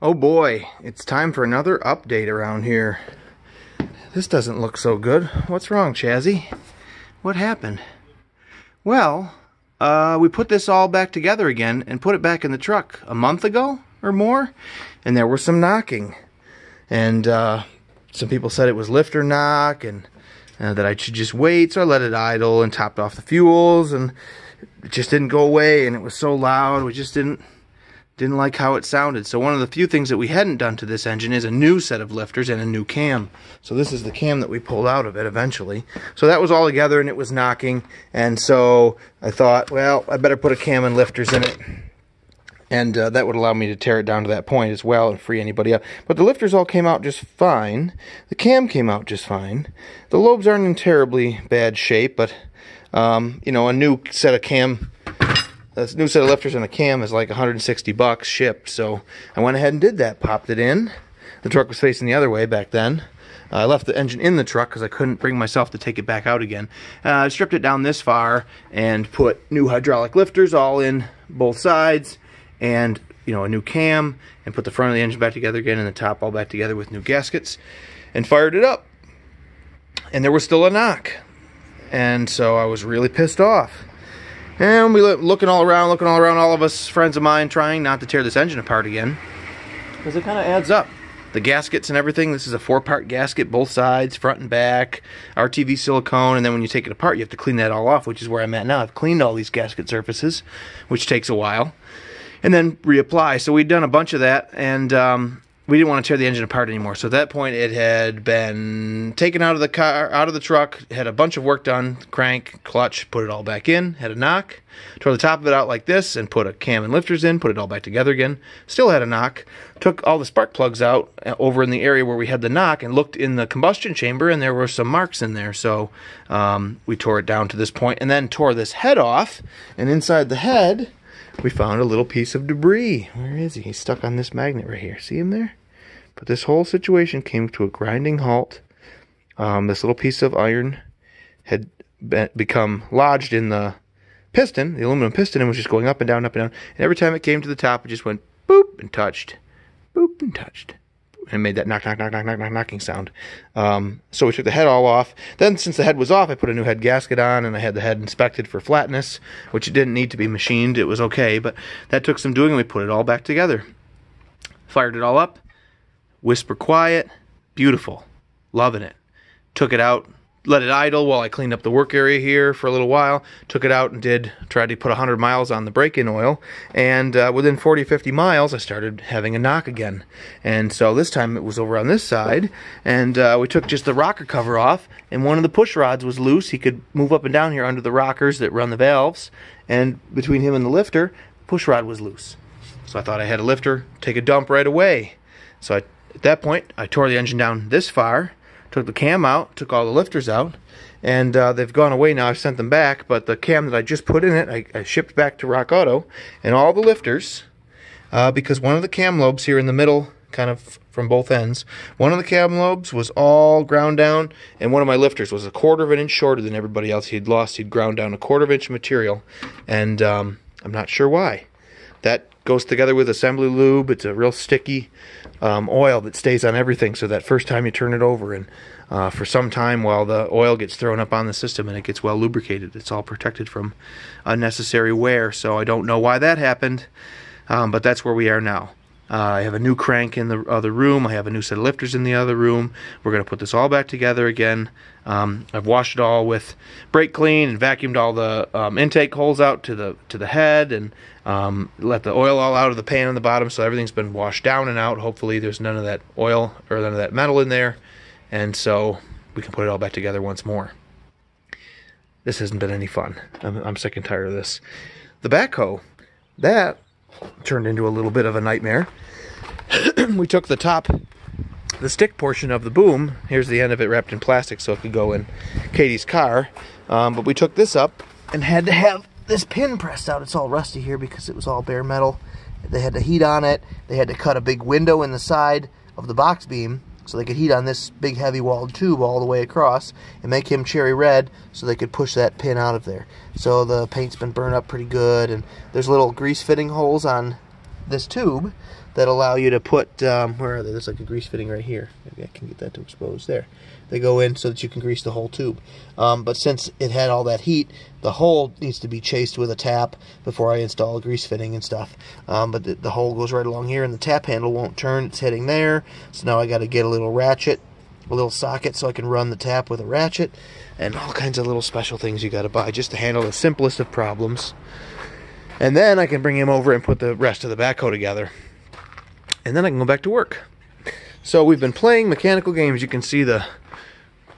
Oh boy, it's time for another update around here. This doesn't look so good. What's wrong, Chazzy? What happened? Well, we put this all back together again and put it back in the truck a month ago or more, and there was some knocking. And some people said it was lifter knock and that I should just wait, so I let it idle and topped off the fuels, and it just didn't go away, and it was so loud, we just didn't like how it sounded. So one of the few things that we hadn't done to this engine is a new set of lifters and a new cam. So this is the cam that we pulled out of it eventually. So that was all together and it was knocking, and so I thought, well, I better put a cam and lifters in it, and that would allow me to tear it down to that point as well and free anybody up. But the lifters all came out just fine. The cam came out just fine. The lobes aren't in terribly bad shape, but you know, a new set of lifters and a cam is like 160 bucks shipped, so I went ahead and did that. Popped it in. The truck was facing the other way back then. I left the engine in the truck because I couldn't bring myself to take it back out again. I stripped it down this far and put new hydraulic lifters all in both sides, and you know, a new cam, and put the front of the engine back together again and the top all back together with new gaskets, and fired it up. And there was still a knock, and so I was really pissed off. And we looking all around, all of us friends of mine, trying not to tear this engine apart again, because it kind of adds up. The gaskets and everything, this is a 4-part gasket, both sides, front and back, RTV silicone, and then when you take it apart, you have to clean that all off, which is where I'm at now. I've cleaned all these gasket surfaces, which takes a while, and then reapply. So we'd done a bunch of that, and we didn't want to tear the engine apart anymore. So at that point, it had been taken out of the car, out of the truck, had a bunch of work done, crank, clutch, put it all back in, had a knock, tore the top of it out like this, and put a cam and lifters in, put it all back together again, still had a knock, took all the spark plugs out over in the area where we had the knock, and looked in the combustion chamber, and there were some marks in there. So we tore it down to this point, and then tore this head off, and inside the head, we found a little piece of debris. Where is he? He's stuck on this magnet right here. See him there? But this whole situation came to a grinding halt. This little piece of iron had become lodged in the piston, the aluminum piston, and was just going up and down, up and down. And every time it came to the top, it just went boop and touched, boop and touched, and made that knock, knock, knock, knock, knock, knock, knocking sound. So we took the head all off. Then, since the head was off, I put a new head gasket on, and I had the head inspected for flatness, which it didn't need to be machined. It was okay, but that took some doing, and we put it all back together. Fired it all up. Whisper quiet, beautiful, loving it. Took it out, let it idle while I cleaned up the work area here for a little while. Took it out and tried to put 100 miles on the break-in oil, and within 40 or 50 miles I started having a knock again. And so this time it was over on this side, and we took just the rocker cover off, and one of the push rods was loose. He could move up and down here under the rockers that run the valves, and between him and the lifter, push rod was loose. So I thought I had a lifter, take a dump right away. So at that point, I tore the engine down this far, took the cam out, took all the lifters out, and they've gone away now. I've sent them back, but the cam that I just put in it, I shipped back to Rock Auto, and all the lifters, because one of the cam lobes here in the middle, kind of from both ends, one of the cam lobes was all ground down, and one of my lifters was 1/4 of an inch shorter than everybody else. He'd ground down 1/4 of an inch material, and I'm not sure why. That goes together with assembly lube. It's a real sticky oil that stays on everything, so that first time you turn it over, and for some time while the oil gets thrown up on the system and it gets well lubricated, it's all protected from unnecessary wear. So I don't know why that happened, but that's where we are now. I have a new crank in the other room. I have a new set of lifters in the other room. We're going to put this all back together again. I've washed it all with brake clean and vacuumed all the intake holes out to the head, and let the oil all out of the pan on the bottom, so everything's been washed down and out. Hopefully there's none of that oil or none of that metal in there, and so we can put it all back together once more. This hasn't been any fun. I'm sick and tired of this. The backhoe, that turned into a little bit of a nightmare. We took the stick portion of the boom. Here's the end of it wrapped in plastic so it could go in Katie's car. But we took this up and had to have this pin pressed out. It's all rusty here because it was all bare metal. They had to heat on it. They had to cut a big window in the side of the box beam so they could heat on this big heavy walled tube all the way across and make him cherry red so they could push that pin out of there. So the paint's been burned up pretty good, and there's little grease fitting holes on this tube that allow you to put, where are they? There's like a grease fitting right here. Maybe I can get that to expose there. They go in so that you can grease the whole tube. But since it had all that heat, the hole needs to be chased with a tap before I install a grease fitting and stuff. But the hole goes right along here, and the tap handle won't turn. It's heading there. So now I got to get a little ratchet, a little socket, so I can run the tap with a ratchet, and all kinds of little special things you got to buy just to handle the simplest of problems. And then I can bring him over and put the rest of the backhoe together. And then I can go back to work. So we've been playing mechanical games. You can see the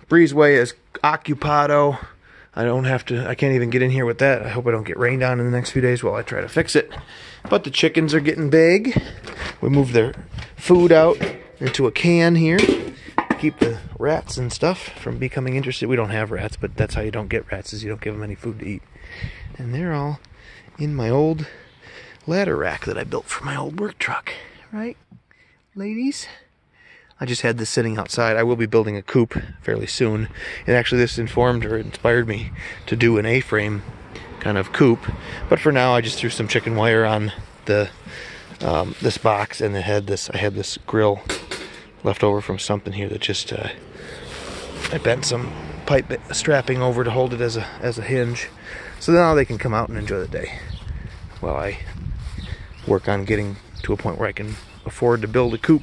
breezeway is occupado. I can't even get in here with that. I hope I don't get rained on in the next few days while I try to fix it. But the chickens are getting big. We moved their food out into a can here to keep the rats and stuff from becoming interested. We don't have rats, but that's how you don't get rats, is you don't give them any food to eat. And they're all in my old ladder rack that I built for my old work truck. Right, ladies? I just had this sitting outside. I will be building a coop fairly soon. And actually this inspired me to do an A-frame kind of coop. But for now I just threw some chicken wire on the this box, and I had this grill left over from something here that just I bent some pipe strapping over to hold it as a hinge. So now they can come out and enjoy the day while I work on getting to a point where I can afford to build a coop.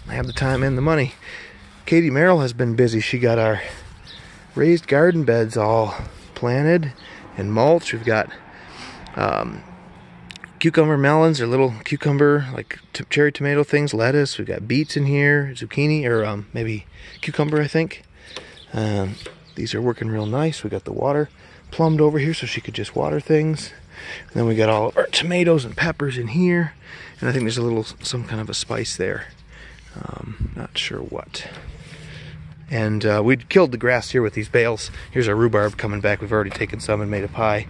I have the time and the money. Katie Merrill has been busy. She got our raised garden beds all planted and mulched. We've got cucumber melons, or little cucumber, like cherry tomato things, lettuce. We've got beets in here, zucchini, or maybe cucumber, I think. These are working real nice. We got the water plumbed over here so she could just water things. And then we got all of our tomatoes and peppers in here. And I think there's some kind of a spice there. Not sure what. And we'd killed the grass here with these bales. Here's our rhubarb coming back. We've already taken some and made a pie.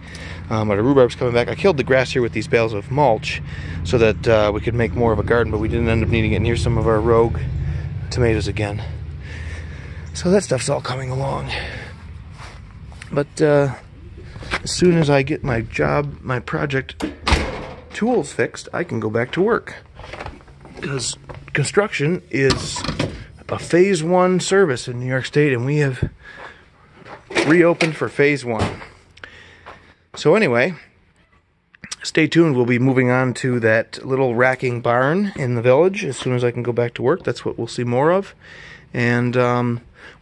But our rhubarb's coming back. I killed the grass here with these bales of mulch so that we could make more of a garden, but we didn't end up needing it. And here's some of our rogue tomatoes again. So that stuff's all coming along. But as soon as I get my project tools fixed, I can go back to work. Because construction is a phase 1 service in New York State, and we have reopened for phase 1. So anyway, stay tuned. We'll be moving on to that little racking barn in the village as soon as I can go back to work. That's what we'll see more of. And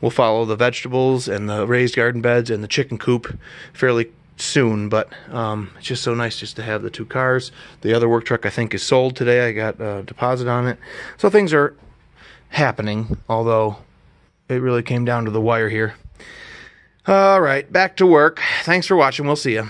we'll follow the vegetables and the raised garden beds and the chicken coop fairly soon, but it's just so nice just to have the 2 cars. The other work truck I think is sold today. I got a deposit on it. So things are happening, although it really came down to the wire here. All right, back to work. Thanks for watching. We'll see you.